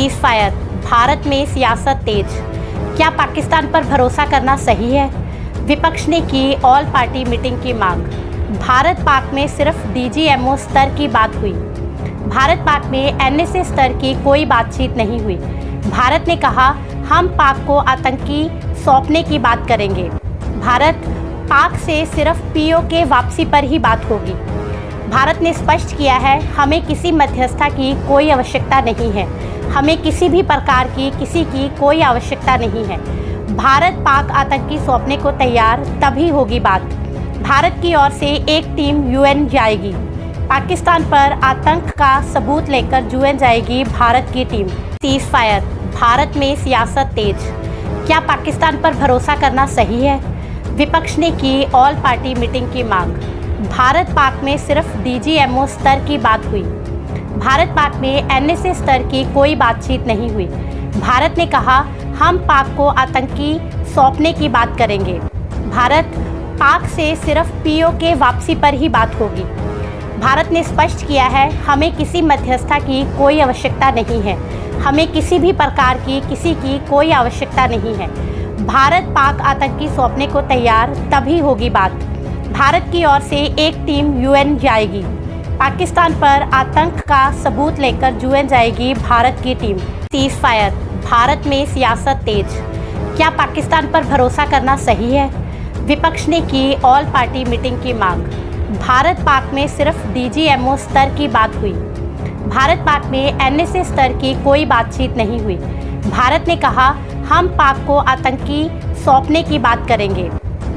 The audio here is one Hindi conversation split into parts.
सीज फायर, भारत में सियासत तेज। क्या पाकिस्तान पर भरोसा करना सही है? विपक्ष ने की ऑल पार्टी मीटिंग की मांग। भारत पाक में सिर्फ डीजीएमओ स्तर की बात हुई। भारत पाक में एनएसए स्तर की कोई बातचीत नहीं हुई। भारत ने कहा हम पाक को आतंकी सौंपने की बात करेंगे। भारत पाक से सिर्फ पीओके वापसी पर ही बात होगी। भारत ने स्पष्ट किया है हमें किसी मध्यस्थता की कोई आवश्यकता नहीं है। हमें किसी भी प्रकार की किसी की कोई आवश्यकता नहीं है। भारत पाक आतंकी सौंपने को तैयार तभी होगी बात। भारत की ओर से एक टीम यूएन जाएगी। पाकिस्तान पर आतंक का सबूत लेकर यूएन जाएगी भारत की टीम। सीज फायर, भारत में सियासत तेज। क्या पाकिस्तान पर भरोसा करना सही है? विपक्ष ने की ऑल पार्टी मीटिंग की मांग। भारत पाक में सिर्फ डीजीएमओ स्तर की बात हुई। भारत पाक में एनएसए स्तर की कोई बातचीत नहीं हुई। भारत ने कहा हम पाक को आतंकी सौंपने की बात करेंगे। भारत पाक से सिर्फ पीओके वापसी पर ही बात होगी। भारत ने स्पष्ट किया है हमें किसी मध्यस्थता की कोई आवश्यकता नहीं है। हमें किसी भी प्रकार की किसी की कोई आवश्यकता नहीं है। भारत पाक आतंकी सौंपने को तैयार तभी होगी बात। भारत की ओर से एक टीम यूएन जाएगी। पाकिस्तान पर आतंक का सबूत लेकर यूएन जाएगी भारत की टीम। सीज फायर, भारत में सियासत तेज। क्या पाकिस्तान पर भरोसा करना सही है? विपक्ष ने की ऑल पार्टी मीटिंग की मांग। भारत पाक में सिर्फ डीजीएमओ स्तर की बात हुई। भारत पाक में एनएसए स्तर की कोई बातचीत नहीं हुई। भारत ने कहा हम पाक को आतंकी सौंपने की बात करेंगे।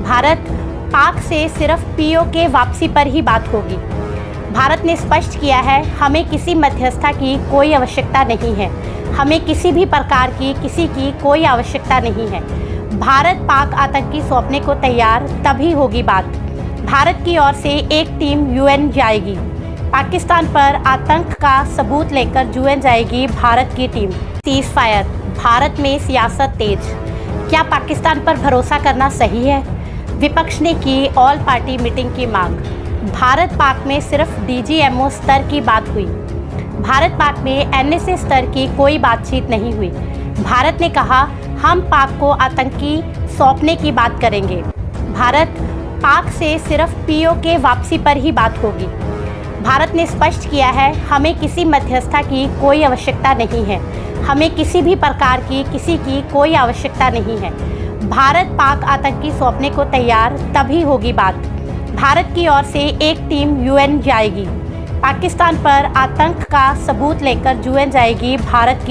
भारत पाक से सिर्फ पीओके वापसी पर ही बात होगी। भारत ने स्पष्ट किया है हमें किसी मध्यस्थता की कोई आवश्यकता नहीं है। हमें किसी भी प्रकार की किसी की कोई आवश्यकता नहीं है। भारत पाक आतंकी सौंपने को तैयार तभी होगी बात। भारत की ओर से एक टीम यूएन जाएगी। पाकिस्तान पर आतंक का सबूत लेकर यूएन जाएगी भारत की टीम। सीज फायर, भारत में सियासत तेज। क्या पाकिस्तान पर भरोसा करना सही है? विपक्ष ने की ऑल पार्टी मीटिंग की मांग। भारत पाक में सिर्फ डीजीएमओ स्तर की बात हुई। भारत पाक में एनएसए स्तर की कोई बातचीत नहीं हुई। भारत ने कहा हम पाक को आतंकी सौंपने की बात करेंगे। भारत पाक से सिर्फ पीओके वापसी पर ही बात होगी। भारत ने स्पष्ट किया है हमें किसी मध्यस्थता की कोई आवश्यकता नहीं है। हमें किसी भी प्रकार की किसी की कोई आवश्यकता नहीं है। भारत पाक आतंकी सौंपने को तैयार तभी होगी बात। भारत की ओर से एक टीम यूएन जाएगी। पाकिस्तान पर आतंक का सबूत लेकर यूएन जाएगी भारत की